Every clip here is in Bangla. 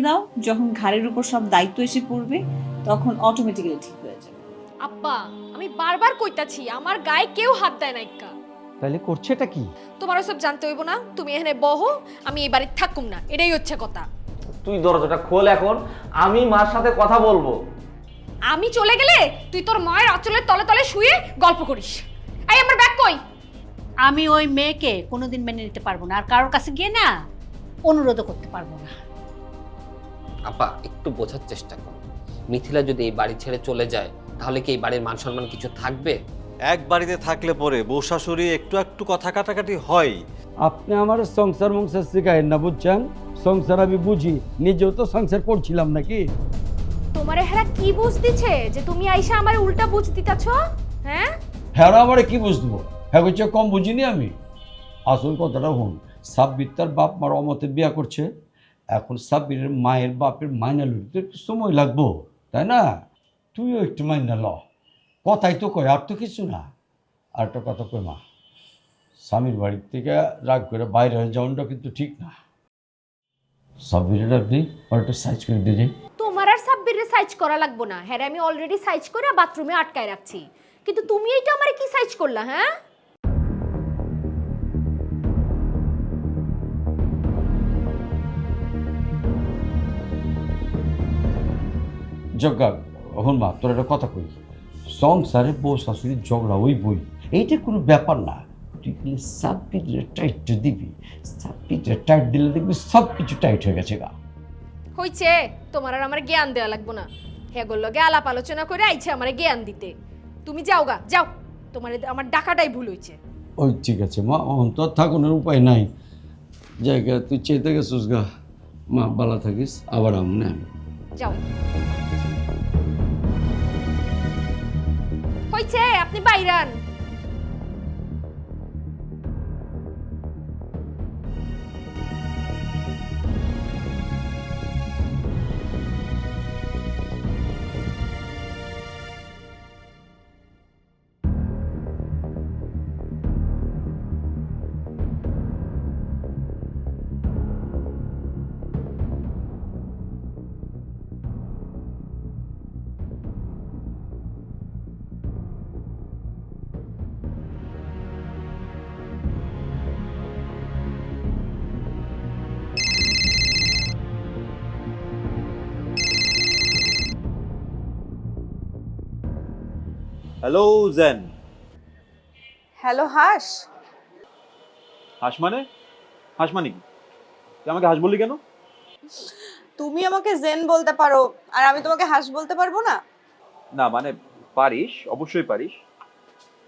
দাও, যখন ঘাড়ের উপর সব দায়িত্ব এসে পড়বে তখন অটোমেটিক্যালি ঠিক হয়ে যাবে। আব্বা, আমি বারবার কইতাছি আমার গায়ে কেউ হাত দেয় না ইক্কা। তাহলে করছেটা কি? তোমার সব জানতে হইব না, তুমি এখানে বহো, আমি এই বাড়িতে থাকুম না, এটাই হচ্ছে কথা। তুই দরজাটা খোল এখন, আমি মার সাথে কথা বলবো। আমি চলে গেলে তুই তোর মায়ের আঁচলের তলে তলে শুয়ে গল্প করিস। এই আমার ব্যাগ কই? আমি ওই মেয়েকে কোনোদিন মেনে নিতে পারবো না, আর কারোর কাছে গিয়ে না অনুরোধও করতে পারবো না। আপা একটু বোঝার চেষ্টা করো, মিথিলা যদি এই বাড়ি ছেড়ে চলে যায় তাহলে কি এই বাড়ির মান সম্মান কিছু থাকবে? এক বাড়িতে থাকলে পরে বউ শাশুড়ি একটু একটু কথা কাটাকাটি হয়। আপনি আমার সংসার মংসার শিখায়েন না, বুঝছেন? সংসার আমি বুঝি, নিজেও তো সংসার করছিলাম নাকি। তোমারে হেরা কি বুঝ দিছে যে তুমি আইসা আমার উল্টা বুঝ দিতাছ? হ্যাঁ হ্যাঁ, আমার কি বুঝবো? হ্যাঁ হচ্ছে কম বুঝিনি আমি। আসল কথাটা হন, সাব্বির তার বাপ মার অমতে বিয়া করছে, এখন সাব্বিরের মায়ের বাপের মাইনা লইতে একটু সময় লাগবো, তাই না? তুইও একটু মাইনা ল, কথাই তো কয়, আর তো কিছু না। আর একটা কথা কই মা, স্বামীর বাড়ির থেকে রাগ করে বাইরে হয়ে যাওয়াটা কিন্তু ঠিক না। সাব্বিরের আপনি আর একটা সাইজ করে দিয়ে যাই। তোমার আর সাব্বিরে সাইজ করা লাগবো না, হ্যাঁ আমি অলরেডি সাইজ করে বাথরুমে আটকায় রাখছি, কিন্তু তুমি এইটা আমারে কি সাইজ করলা? হ্যাঁ যজ্ঞা, হন মা, তোর একটা কথা কই, সংসারে বউ শাশুড়ির ঝগড়া ওই বই, এইটা কোনো ব্যাপার না। তুই খালি সাব্বিরের টাইটটা দিবি, সাব্বিরের টাইট দিলে দেখবি সব কিছু টাইট হয়ে গেছে গা। হইছে, তোমার আর আমার জ্ঞান দেওয়া লাগবো না, হ্যাঁ লগে আলাপ আলোচনা করে আইছে আমার জ্ঞান দিতে। তুমি যাও গা, যাও, তোমার আমার ডাকাটাই ভুল হইছে। ওই ঠিক আছে মা, অহন তো থাকুনের উপায় নাই। জায়গা তুই চেতে গেছিস গা, মা ভালো থাকিস, আবার আমনে আমি যাও। হইছে, আপনি বাইরান। Hello Jane. হ্যালো হাস। হাস মানে? হাস মানে কি? তুই আমাকে হাস বললি কেন? তুমি আমাকে জেন বলতে পারো আর আমি তোমাকে হাস বলতে পারবো না? না মানে পারিস, অবশ্যই পারিস,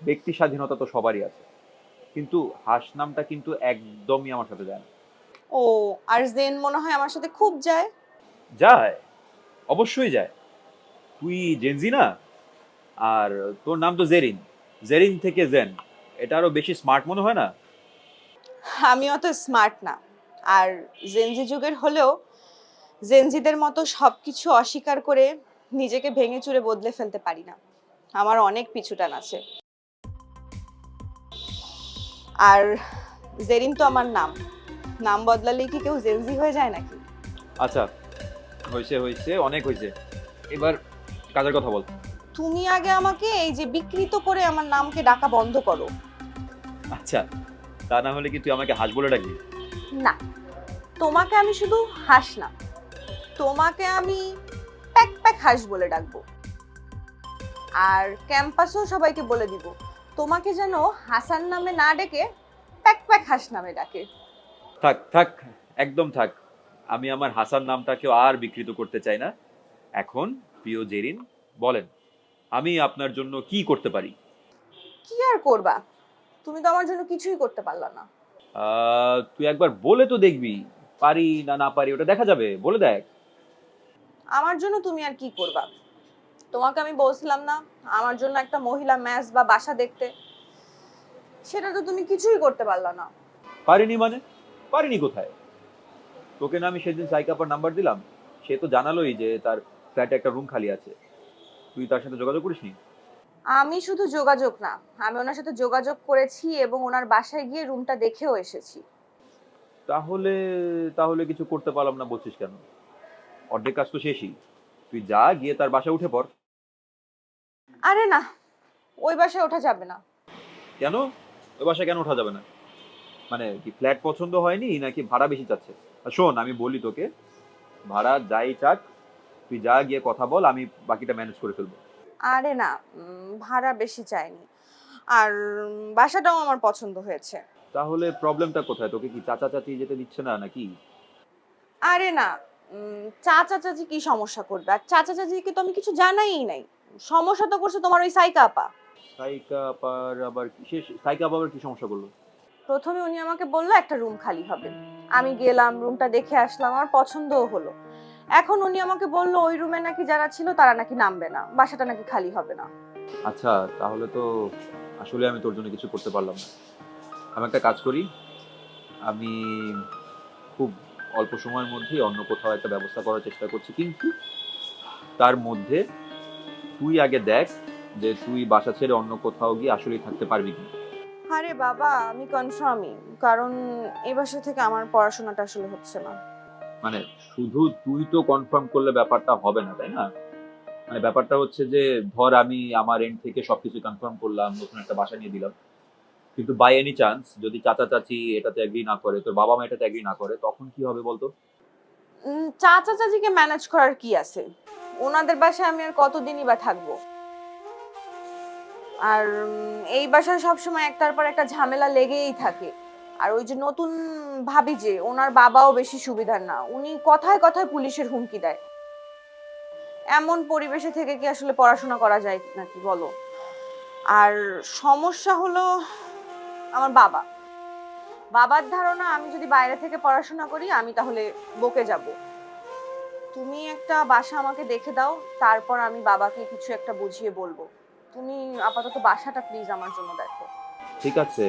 ব্যক্তি স্বাধীনতা তো সবারই আছে, কিন্তু হাস নামটা কিন্তু একদমই আমার সাথে যায় না। ও, আর জেন মনে হয় আমার সাথে খুব যায়। যায়, অবশ্যই যায়। তুই জেনজি না? আর তোর নাম তো জেরিন, জেরিন থেকে জেন, এটা আরো বেশি স্মার্ট মনে হয় না? আমি অত স্মার্ট না, আর জেনজি যুগের হলেও জেনজিদের মতো সবকিছু অস্বীকার করে নিজেকে ভেঙে চুরে বদলে ফেলতে পারি না। আমার অনেক পিছুটান আছে। আর জেরিন তো আমার নাম, নাম বদলালেই কি কেউ জেনজি হয়ে যায় নাকি? আচ্ছা, হয়েছে হয়েছে, অনেক হয়েছে, এবার কাজের কথা বল। তুমি আগে আমাকে এই যে বিকৃত করে আমার নামকে ডাকা বন্ধ করো। আচ্ছা, তা না হলে কি তুই আমাকে হাস বলে ডাকবি? না, তোমাকে আমি শুধু হাস না, তোমাকে আমি প্যাক প্যাক হাস বলে ডাকবো। আর ক্যাম্পাসেও সবাইকে বলে দিব তোমাকে যেন হাসান নামে না ডেকে প্যাক প্যাক হাস নামে ডাকে। থাক থাক, একদম থাক, আমি আমার হাসান নামটাকেও আর বিকৃত করতে চাই না। এখন প্রিয় জেরিন, বলেন আমি আপনার জন্য কি করতে পারি? কি আর করবা, তুমি তো আমার জন্য কিছুই করতে পারলা না। তুই একবার বলে তো দেখবি, পারি না না পারি ওটা দেখা যাবে, বলে দেখ। আমার জন্য তুমি আর কি করবা? তোমাকে আমি বলছিলাম না আমার জন্য একটা মহিলা ম্যাচ বা বাসা দেখতে, সেটা তো তুমি কিছুই করতে পারলা না। পারিনি মানে? পারিনি কোথায়? তোকে না আমি সেদিন সাইকাপার নাম্বার দিলাম, সে তো জানালোই যে তার ফ্ল্যাটে একটা রুম খালি আছে, তুই তার সাথে যোগাযোগ করিসনি? আমি শুধু যোগাযোগ না, আমি ওনার সাথে যোগাযোগ করেছি এবং ওনার বাসায় গিয়ে রুমটা দেখেও এসেছি। তাহলে তাহলে কিছু করতে পারলাম না বলছিস কেন? অর্ধেক কাজ তো শেষই, তুই যা গিয়ে তার বাসায় উঠে পড়। আরে না, ওই বাসায় ওঠা যাবে না। কেন? ওই বাসায় কেন ওঠা যাবে না? মানে কি ফ্ল্যাট পছন্দ হয়নি নাকি ভাড়া বেশি চাচ্ছে? আর শোন, আমি বলি তোকে, ভাড়া যাই চাক, তুই যা গিয়ে কথা বল, আমি বাকিটা ম্যানেজ করে ফেলবো। আরে না, ভাড়া বেশি চাইনি, আর বাসাটাও আমার পছন্দ হয়েছে। তাহলে প্রবলেমটা কোথায়? তোকে কি চাচা চাচি যেতে দিচ্ছে না নাকি? আরে না, চাচা চাচি কি সমস্যা করবে? আর চাচা চাচিকে তো আমি কিছু জানাই নাই। সমস্যা তো করছে তোমার ওই সাইকা আপা। সাইকা আপার আবার কিসের? সাইকা আপা আবার কি সমস্যা করলো? প্রথমে উনি আমাকে বললো একটা রুম খালি হবে, আমি গেলাম, রুমটা দেখে আসলাম, আমার পছন্দও হলো। এখন উনি আমাকে বললো ওই রুমে নাকি যারা ছিল তারা নাকি নামবে না, বাসাটা নাকি খালি হবে না। আচ্ছা, তাহলে তো আসলে আমি তোর জন্য কিছু করতে পারলাম না। আমি একটা কাজ করি, আমি খুব অল্প সময়ের মধ্যেই অন্য কোথাও একটা ব্যবস্থা করার চেষ্টা করছি, কিন্তু তার মধ্যে তুই আগে দেখ যে তুই বাসা ছেড়ে অন্য কোথাও গিয়ে আসলেই থাকতে পারবি কি। আরে বাবা, আমি কনফার্মই, কারণ এই বাসা থেকে আমার পড়াশোনাটা আসলে হচ্ছে না। মানে শুধু তুই তো কনফার্ম করলে ব্যাপারটা হবে না, তাই না? মানে ব্যাপারটা হচ্ছে যে ধর আমি আমার এন্ড থেকে সবকিছু কনফার্ম করলাম, নতুন একটা বাসা নিয়ে দিলাম, কিন্তু বাই এনি চান্স যদি চাচা চাচি এটাতে এগ্রি না করে, তোর বাবা মা এটাতে এগ্রি না করে, তখন কি হবে বলতো? চাচা চাচিকে ম্যানেজ করার কি আছে? ওনাদের বাসায় আমি আর কতদিনই বা থাকবো? আর এই বাসায় সবসময় একটার পর একটা ঝামেলা লেগেই থাকে। আর ওই যে নতুন ভাবি, যে ওনার বাবাও বেশি সুবিধার না, উনি কথায় কথায় পুলিশের হুমকি দেয়। এমন পরিবেশে থেকে কি আসলে পড়াশোনা করা যায় নাকি বলো? আর সমস্যা হলো আমার বাবার ধারণা আমি যদি বাইরে থেকে পড়াশোনা করি আমি তাহলে বকে যাব। তুমি একটা বাসা আমাকে দেখে দাও, তারপর আমি বাবাকে কিছু একটা বুঝিয়ে বলবো। তুমি আপাতত বাসাটা প্লিজ আমার জন্য দেখো। ঠিক আছে,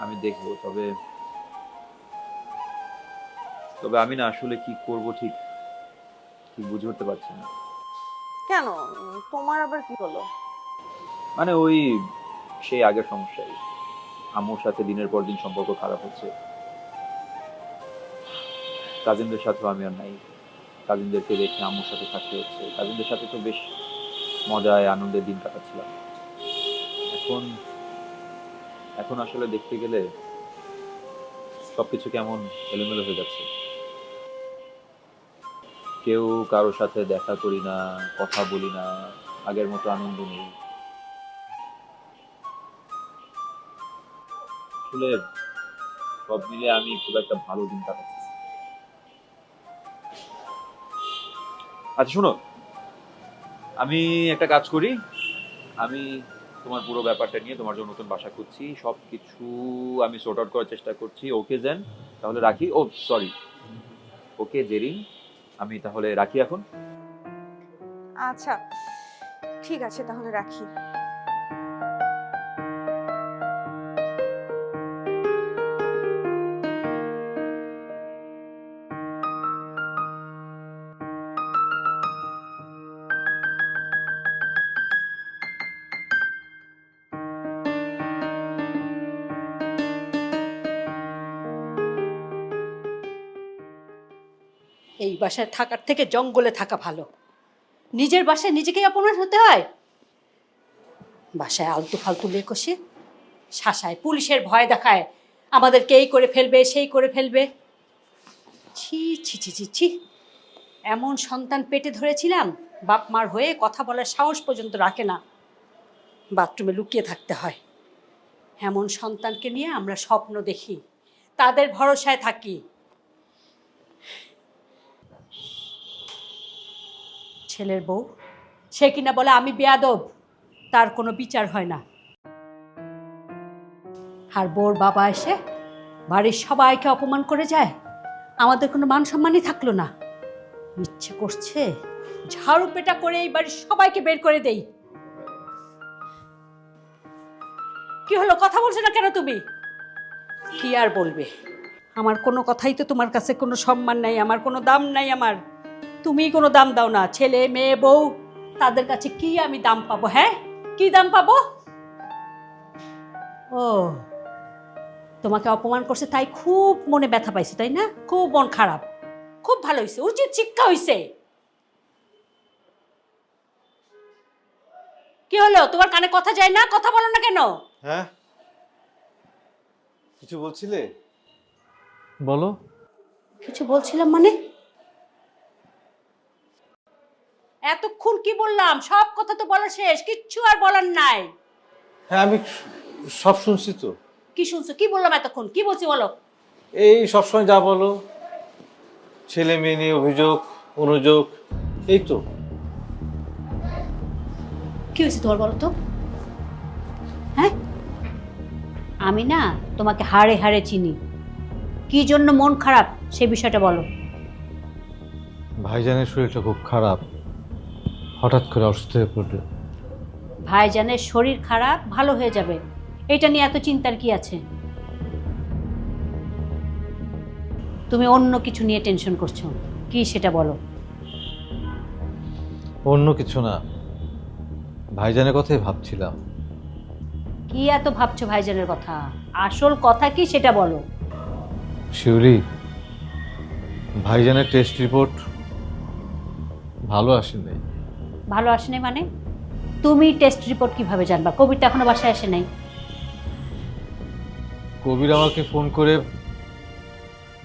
আমি দেখবো, তবে তবে আমি না আসলে কি করব ঠিক ঠিক বুঝে উঠতে পারছি না। কেন? তোমার আবার কি হলো? মানে ওই সেই আগের সমস্যাই, আম্মুর সাথে দিনের পর দিন সম্পর্ক খারাপ হচ্ছে, কাজিনদের সাথেও আমি আর নাই, কাজিনদেরকে রেখে আম্মুর সাথে থাকতে হচ্ছে। কাজিনদের সাথে তো বেশ মজায় আনন্দের দিন কাটাচ্ছিলাম, এখন এখন আসলে দেখতে গেলে সবকিছু কেমন এলোমেলো হয়ে যাচ্ছে। কেউ কারোর সাথে দেখা করি না, কথা বলি না, আগের মতো আনন্দ নেই। আসলে সব মিলে আমি খুব একটা ভালো দিন কাটাচ্ছি। আচ্ছা শোনো, আমি একটা কাজ করি, আমি তোমার পুরো ব্যাপারটা নিয়ে তোমার জন্য নতুন বাসা খুঁজছি, সবকিছু আমি সর্ট আউট করার চেষ্টা করছি। ওকে জেন, তাহলে রাখি। ও সরি, ওকে জেরিন, আমি তাহলে রাখি এখন। আচ্ছা ঠিক আছে, তাহলে রাখি। এই বাসায় থাকার থেকে জঙ্গলে থাকা ভালো। নিজের বাসায় নিজেকেই অপমান হতে হয়। বাসায় আলতু ফালতু লেকসে শাসায়, পুলিশের ভয় দেখায়, আমাদেরকে এই করে ফেলবে সেই করে ফেলবে। ছি ছি ছি ছি ছি, এমন সন্তান পেটে ধরেছিলাম, বাপ মার হয়ে কথা বলার সাহস পর্যন্ত রাখে না, বাথরুমে লুকিয়ে থাকতে হয়। এমন সন্তানকে নিয়ে আমরা স্বপ্ন দেখি, তাদের ভরসায় থাকি। ছেলের বউ, সে কিনা বলে আমি বেয়াদব, তার কোনো বিচার হয় না। আর বউর বাবা এসে বাড়ির সবাইকে অপমান করে যায়, আমাদের কোনো মান সম্মানই থাকলো না। ইচ্ছে করছে ঝাড়ু পেটা করে এই বাড়ির সবাইকে বের করে দেই। কি হলো, কথা বলছো না কেন তুমি? কি আর বলবে, আমার কোনো কথাই তো তোমার কাছে কোনো সম্মান নাই, আমার কোনো দাম নাই। আমার তুমি কোনো দাম দাও না। ছেলে মেয়ে বউ, তাদের কাছে কি আমি দাম পাবো? হ্যাঁ, কি দাম পাবো? ও, তোমাকে অপমান করছে তাই খুব মনে ব্যথা পাইছো, তাই না? খুব মন খারাপ, খুব ভালো হয়েছে, উচিত শিক্ষা হয়েছে। কি হলো, তোমার কানে কথা যায় না? কথা বলো না কেন? হ্যাঁ, কিছু বলছিলে? বলো। কিছু বলছিলাম মানে? এতক্ষণ কি বললাম? সব কথা তো বলা শেষ, কিচ্ছু আর বলার নাই। হ্যাঁ, আমি সব শুনছি তো। কি শুনছো? কি বললাম এতক্ষণ? কি বলছি বলো? এই সবসময় যা বলো, ছেলে মেয়ে নিয়ে অভিযোগ অনুযোগ, এই তো। কি হয়েছে তোমার বলো তো? হ্যাঁ, আমি না তোমাকে হাড়ে হাড়ে চিনি। কি জন্য মন খারাপ সে বিষয়টা বলো। ভাইজানের শরীরটা খুব খারাপ, হঠাৎ করে অসুস্থ হয়ে পড়লো। ভাইজানের শরীর খারাপ, ভালো হয়ে যাবে, এটা নিয়ে এত চিন্তার কি আছে? তুমি অন্য কিছু নিয়ে টেনশন করছো, কি সেটা বলো। অন্য কিছু না, ভাইজানের কথাই ভাবছিলাম। কি এত ভাবছো ভাইজানের কথা? আসল কথা কি সেটা বলো। শিউলি, ভাইজানের টেস্ট রিপোর্ট ভালো আসেনি। ভালো আসে নাই মানে? তুমি টেস্ট রিপোর্ট কিভাবে জানবা? কবির তো এখনো বাসায় আসে নাই। কবির আমাকে ফোন করে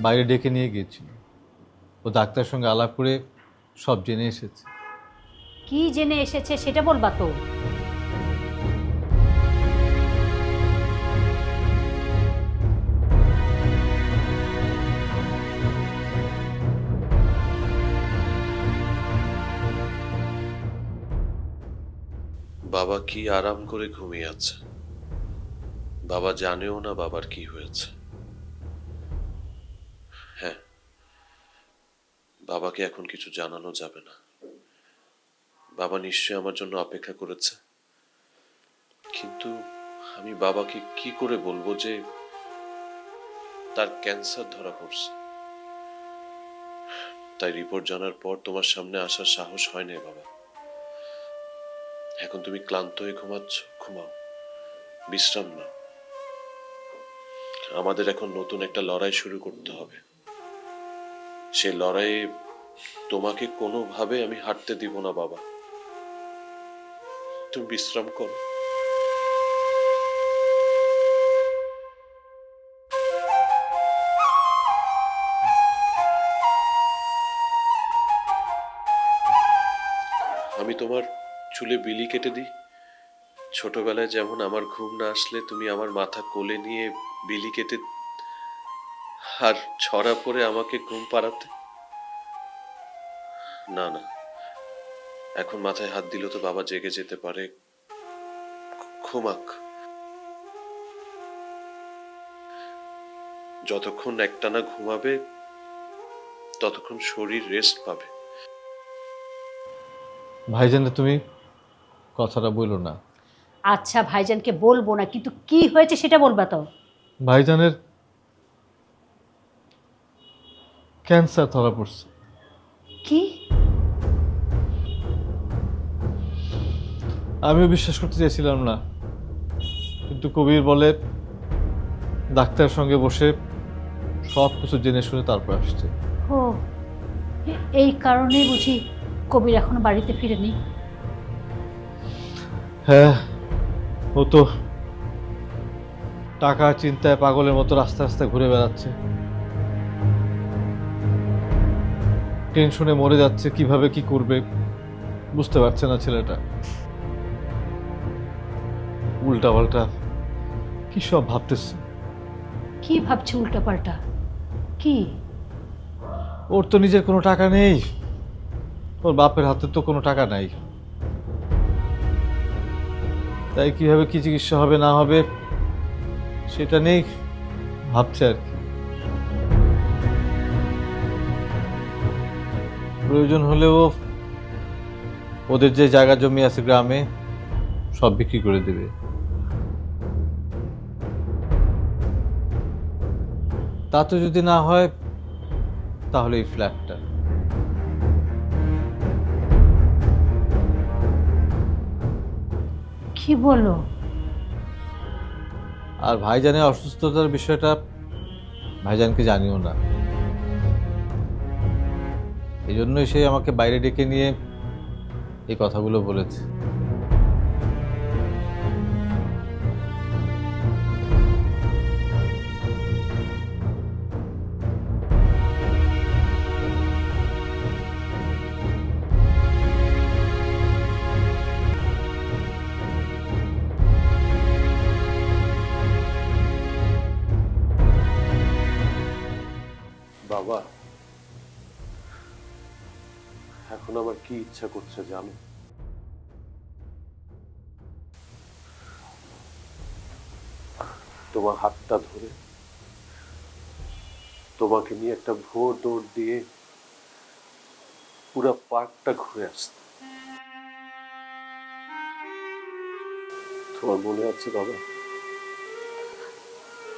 বাইরে ডেকে নিয়ে গিয়েছিল, ও ডাক্তারের সঙ্গে আলাপ করে সব জেনে এসেছে। কি জেনে এসেছে সেটা বলবা তো। বাবা কি আরাম করে ঘুমিয়ে আছে, বাবা জানেও না বাবার কি হয়েছে। হ্যাঁ, বাবাকে এখন কিছু জানানো যাবে না। বাবা নিশ্চয়ই আমার জন্য অপেক্ষা করেছে, কিন্তু আমি বাবাকে কি করে বলবো যে তার ক্যান্সার ধরা পড়ছে। তাই রিপোর্ট জানার পর তোমার সামনে আসার সাহস হয় না বাবা। এখন তুমি ক্লান্ত হয়ে ঘুমাচ্ছ, ঘুমাও, বিশ্রাম নাও। আমাদের এখন নতুন একটা লড়াই শুরু করতে হবে। সেই লড়াইয়ে তোমাকে কোনোভাবে আমি হারতে দিব না বাবা। তুমি বিশ্রাম করো। আমি তোমার চুলে বিলি কেটে দিই। ছোটবেলায় যেমন আমার ঘুম না আসলে তুমি আমার মাথা কোলে নিয়ে বিলি কেটে আর ছড়া পরে আমাকে ঘুম পাড়াতে। না না, এখন মাথায় হাত দিলে তো বাবা জেগে যেতে পারে। ঘুমাক, যতক্ষণ একটানা ঘুমাবে ততক্ষণ শরীর রেস্ট পাবে। ভাইজানে তুমি কথাটা বলো না। আচ্ছা ভাইজানকে বলবো না, কিন্তু কি হয়েছে সেটা বলবা তো। ভাইজানের ক্যান্সার ধরা পড়ছে। কি? আমিও বিশ্বাস করতে চাইছিলাম না, কিন্তু কবির বলে ডাক্তারের সঙ্গে বসে সব কিছু জেনে শুনে তারপর আসছে। ও, এই কারণেই বুঝি কবির এখনো বাড়িতে ফিরেনি। হ্যাঁ, ও তো টাকা চিন্তায় পাগলের মতো রাস্তা রাস্তায় ঘুরে বেড়াচ্ছে, টেনশনে মরে যাচ্ছে, কিভাবে কি করবে বুঝতে পারছে না ছেলেটা। উল্টা পাল্টা কি সব ভাবতেছে। কি ভাবছে উল্টা পাল্টা? কি? ওর তো নিজের কোনো টাকা নেই, ওর বাপের হাতে তো কোনো টাকা নাই, তাই কিভাবে কি চিকিৎসা হবে না হবে সেটা নেই ভাবছে আর কি। প্রয়োজন হলেও ওদের যে জায়গা জমি আছে গ্রামে সব বিক্রি করে দেবে। তাতে যদি না হয় তাহলে এই ফ্ল্যাটটা। কি বলো? আর ভাইজানের অসুস্থতার বিষয়টা ভাইজানকে জানিও না। এই জন্যই সে আমাকে বাইরে ডেকে নিয়ে এই কথাগুলো বলেছে। বাবা, এখন আমার কি ইচ্ছা করছে জানো? তোমার হাতটা ধরে তোমাকে নিয়ে একটা ভোর দৌড় দিয়ে পুরো পার্কটা ঘুরে আসতে। তোমার মনে আছে বাবা,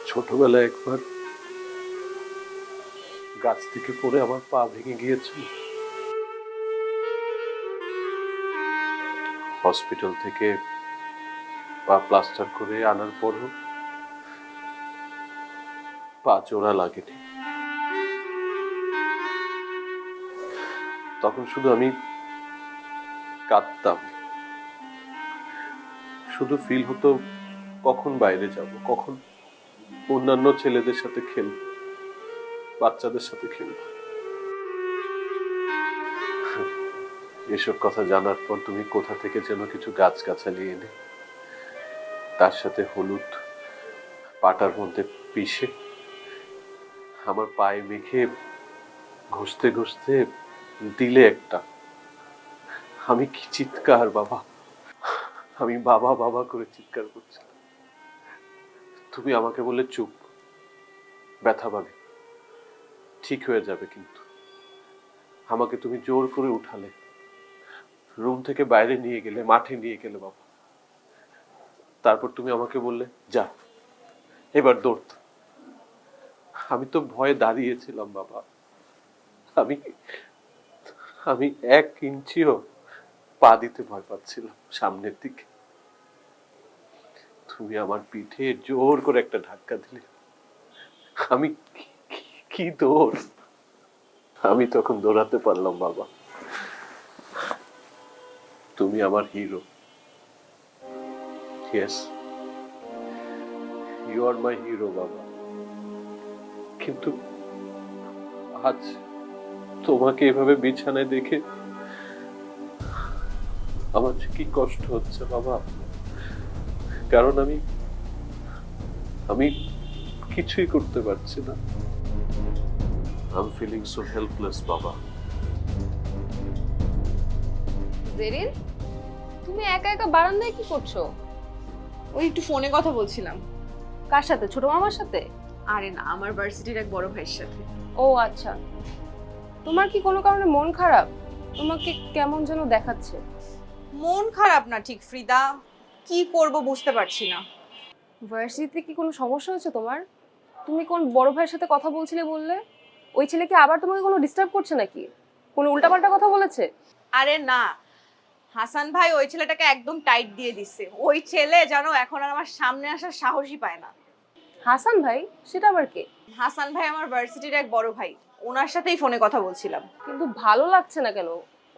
ছোটবেলায় একবার গাছ থেকে পড়ে আমার পা ভেঙে গিয়েছিল। হসপিটাল থেকে পা প্লাস্টার করে আনার পরও পা জোড়া লাগেনি। তখন শুধু আমি কাঁদতাম, শুধু ফিল হতো কখন বাইরে যাব, কখন অন্যান্য ছেলেদের সাথে খেলব, বাচ্চাদের সাথে খেলব। এসব কথা জানার পর তুমি কোথা থেকে যেন কিছু গাছগাছালি এনে তার সাথে হলুদ পাটার মধ্যে পিষে আমার পায়ে মেখে ঘষতে ঘষতে দিলে একটা। আমি কি চিৎকার বাবা, আমি বাবা বাবা করে চিৎকার করছিলাম। তুমি আমাকে বললে চুপ, ব্যথা পাবে, ঠিক হয়ে যাবে। কিন্তু আমাকে তুমি জোর করে উঠালে, রুম থেকে বাইরে নিয়ে গেলে, মাঠে নিয়ে গেলে বাবা। তারপর তুমি আমাকে বললে যা এবার দৌড়। আমি তো ভয়ে দাঁড়িয়েছিলাম বাবা, আমি আমি 1 ইঞ্চিও পা দিতে ভয় পাচ্ছিলাম সামনের দিকে। তুমি আমার পিঠে জোর করে একটা ধাক্কা দিলে। আমি কি দৌড়, আমি তখন দৌড়াতে পারলাম বাবা। তুমি আমার hero. Yes, you are my hero বাবা। কিন্তু আজ তোমাকে এভাবে বিছানায় দেখে আমার যে কি কষ্ট হচ্ছে বাবা, কারণ আমি কিছুই করতে পারছি না। I'm feeling so helpless বাবা। জেরিন, তুমি একা একা বারান্দায় কি করছো? ওই একটু ফোনে কথা বলছিলাম। কার সাথে? ছোট মামার সাথে? আরে না, আমার ভার্সিটির এক বড় ভাইয়ের সাথে। ও আচ্ছা। তোমার কি কোনো কারণে মন খারাপ? তোমাকে কেমন যেন দেখাচ্ছে। মন খারাপ না ঠিক ফ্রিদা, কি করব বুঝতে পারছি না। ভার্সিটিতে কি কোনো সমস্যা হচ্ছে তোমার? তুমি কোন বড় ভাইয়ের সাথে কথা বলছিলে বললে? ওই ছেলে কি আবার তোমাকে কোনো ডিস্টার্ব করছে নাকি? কোনো উল্টাপাল্টা কথা বলেছে? আরে না, হাসান ভাই ওই ছেলেটাকে একদম টাইট দিয়ে দিচ্ছে। ওই ছেলে জানো এখন আর আমার সামনে আসার সাহসই পায় না। হাসান ভাই? সেটা আবার কে? হাসান ভাই আমার ভার্সিটির এক বড় ভাই, ওনার সাথেই ফোনে কথা বলছিলাম। কিন্তু ভালো লাগছে না কেন?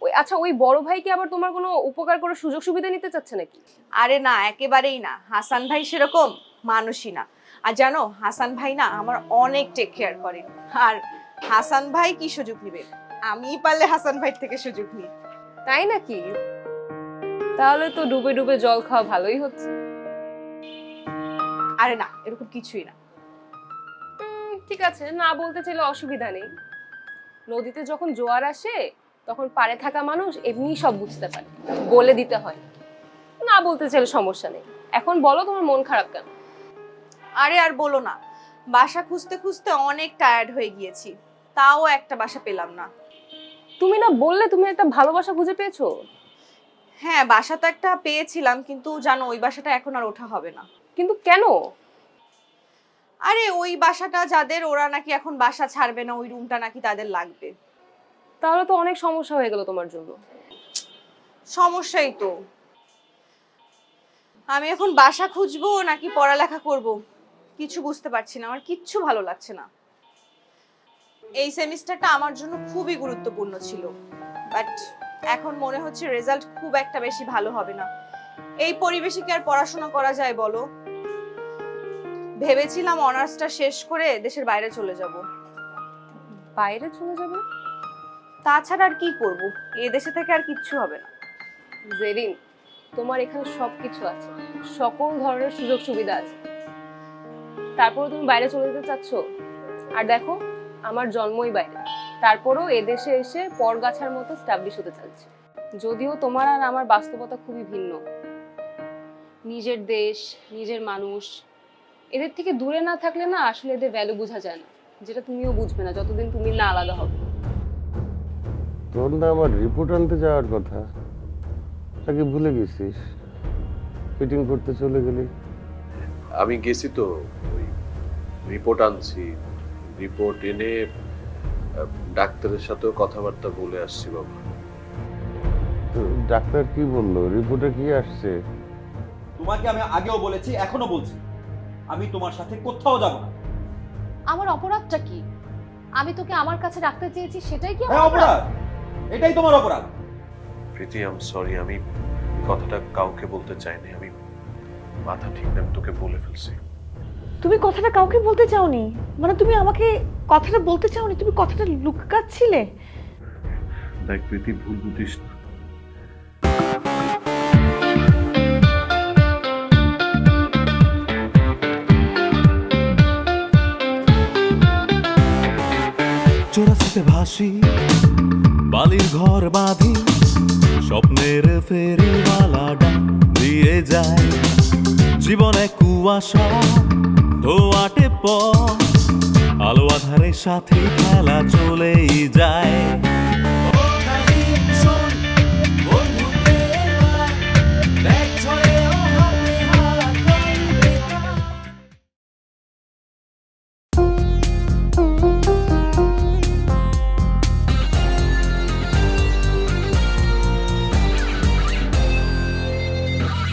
ওই আচ্ছা, ওই বড় ভাই কি আবার তোমার কোনো উপকার করে সুযোগ সুবিধা নিতে চাচ্ছে নাকি? আরে না, একেবারেই না। হাসান ভাই সেরকম মানুষই না। আর জানো হাসান ভাই না আমার অনেক টেক কেয়ার করে। আর হাসান ভাই কি সুযোগ নিবে? আমি পারলে হাসান ভাই থেকে সুযোগ নিই। তাই নাকি? তাহলে তো ডুবে ডুবে জল খাওয়া ভালোই হচ্ছে। আরে না, এরকম কিছুই না। ঠিক আছে, না বলতে চাইলে অসুবিধা নেই। নদীতে যখন জোয়ার আসে তখন পাড়ে থাকা মানুষ এমনি সব বুঝতে পারে, বলে দিতে হয়। না বলতে চাইলে সমস্যা নেই। এখন বলো তোমার মন খারাপ কেন? আরে আর বলো না, বাসা খুঁজতে খুঁজতে অনেক টায়ার্ড হয়ে গিয়েছি, তাও একটা বাসা পেলাম না। তুমি না বললে তুমি একটা ভালোবাসা খুঁজে পেয়েছো? হ্যাঁ, বাসা তো একটা পেয়েছিলাম, কিন্তু জানো ওই বাসাটা এখন আর ওঠা হবে না। কিন্তু কেন? আরে ওই বাসাটা যাদের, ওরা নাকি এখন বাসা ছাড়বে না, ওই রুমটা নাকি তাদের লাগবে। তাহলে তো অনেক সমস্যা হয়ে গেল তোমার জন্য। সমস্যাই তো। আমি এখন বাসা খুঁজবো নাকি পড়ালেখা করব কিছু বুঝতে পারছি না, আমার কিচ্ছু ভালো লাগছে না। এই সেমিস্টারটা আমার জন্য খুবই গুরুত্বপূর্ণ ছিল, বাট এখন মনে হচ্ছে রেজাল্ট খুব একটা বেশি ভালো হবে না। এই পরিবেশে কি আর পড়াশোনা করা যায় বলো? ভেবেছিলাম অনার্সটা শেষ করে দেশের বাইরে চলে যাব। বাইরে চলে যাবে? তাছাড়া আর কি করব, এই দেশে থেকে আর কিচ্ছু হবে না। জেরিন, তোমার এখানে সবকিছু আছে, সকল ধরনের সুযোগ সুবিধা আছে, তারপরে তুমি বাইরে চলে যেতে চাচ্ছ? আর দেখো, আমার জন্মই বাইরে, তারপরেও এদেশে এসে পরগাছার মতো স্টাবলিশ হতে চাচ্ছি। যদিও তোমার আর আমার বাস্তবতা খুবই ভিন্ন। নিজের দেশ, নিজের মানুষ, এদের থেকে দূরে না থাকলে না আসলে এদের ভ্যালু বোঝা যায় না, যেটা তুমিও বুঝবে না যতদিন তুমি না আলাদা হবে। তোর না আমার রিপোর্ট আনতে যাওয়ার কথা, তাকে ভুলে গেছিস? মিটিং করতে চলে গেলি। আমি গেছি তো, ওই রিপোর্ট আনছি, রিপোর্ট এনে ডাক্তারের সাথেও কথাবার্তা বলে আসছি বাবা। তো ডাক্তার কি বললো? রিপোর্টে কি আসছে? তোমাকে আমি আগেও বলেছি, এখনো বলছি, আমি তোমার সাথে কোথাও যাব না। আমার অপরাধটা কি? আমি তোকে আমার কাছে রাখতে চেয়েছি, সেটাই কি হ্যাঁ, অপরাধ, এটাই তোমার অপরাধ। প্রীতি, আই এম সরি, আমি কথাটা কাউকে বলতে চাইনি, আমি মাথা ঠিক না, আমি তোকে বলে ফেলছি। তুমি কথাটা কাউকে বলতে চাওনি? মানে তুমি আমাকে কথাটা বলতে চাওনি, তুমি কথাটা লুকাচ্ছিলে? দেখ প্রীতি, ভুল বুঝিস না। চোরাশিতে ভাসি, বালির ঘর বাঁধি, স্বপ্নের ফেরিওয়ালাটা দিয়ে যায়, জীবনে কুয়াশা ধোয়াটে পথ, আলো আধারের সাথে খেলা চলেই যায়।